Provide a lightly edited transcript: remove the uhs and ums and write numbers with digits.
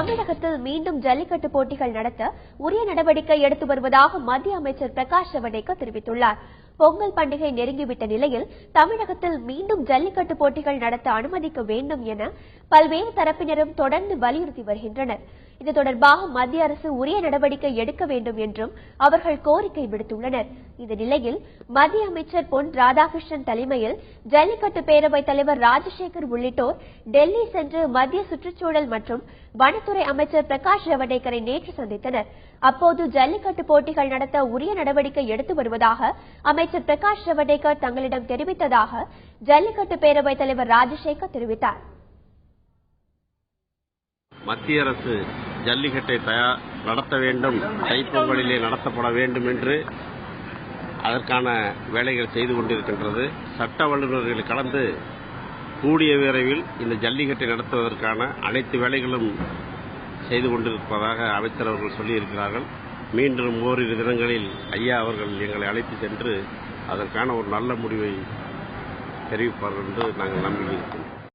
தமிழகத்தில் மீண்டும் ஜல்லிக்கட்டு போட்டிகள் நடத்த உரிய நடவடிக்கை எடுத்து வருவதாக மத்திய அமைச்சர் பிரகாஷ் ஜவடேகர் தெரிவித்துள்ளார். பொங்கல் பண்டிகை நெருங்கிவிட்ட நிலையில் தமிழகத்தில் மீண்டும் ஜல்லிக்கட்டு போட்டிகள் நடத்த அனுமதிக்க வேண்டும் என பல்வேறு தரப்பினரும் தொடர்ந்து வலியுறுத்தி வருகின்றனர். இது தொடர்பாக மத்திய அரசு உரிய நடவடிக்கை எடுக்க வேண்டும் என்றும் அவர்கள் கோரிக்கை விடுத்துள்ளனர். இந்த நிலையில் மத்திய அமைச்சர் பொன் ராதாகிருஷ்ணன் தலைமையில் ஜல்லிக்கட்டு பேரவைத் தலைவர் ராஜசேகர் உள்ளிட்டோர் டெல்லி சென்று மத்திய சுற்றுச்சூழல் மற்றும் வனத்துறை அமைச்சர் பிரகாஷ் ஜவடேகரை நேற்று சந்தித்தனர். அப்போது ஜல்லிக்கட்டு போட்டிகள் நடத்த உரிய நடவடிக்கை எடுத்து வருவதாக அமைச்சர் பிரகாஷ் ஜவடேகர் தங்களிடம் தெரிவித்ததாக ஜல்லிக்கட்டு பேரவைத் தலைவர் ராஜசேகர் தெரிவித்தார். மத்திய அரசு ஜல்லிக்கட்டை நடத்த வேண்டும், தைப்பொங்கலிலே நடத்தப்பட வேண்டும் என்று அதற்கான வேலைகள் செய்து கொண்டிருக்கின்றது. சட்ட வல்லுநர்கள் கலந்து கூடிய விரைவில் இந்த ஜல்லிக்கட்டை நடத்துவதற்கான அனைத்து வேலைகளும் செய்து கொண்டிருப்பதாக அமைச்சர் அவர்கள் சொல்லியிருக்கிறார்கள். மீண்டும் ஓரிரு தினங்களில் ஐயா அவர்கள் எங்களை அழைத்து சென்று அதற்கான ஒரு நல்ல முடிவை தெரிவிப்பார்கள் என்று நாங்கள் நம்பியிருக்கிறோம்.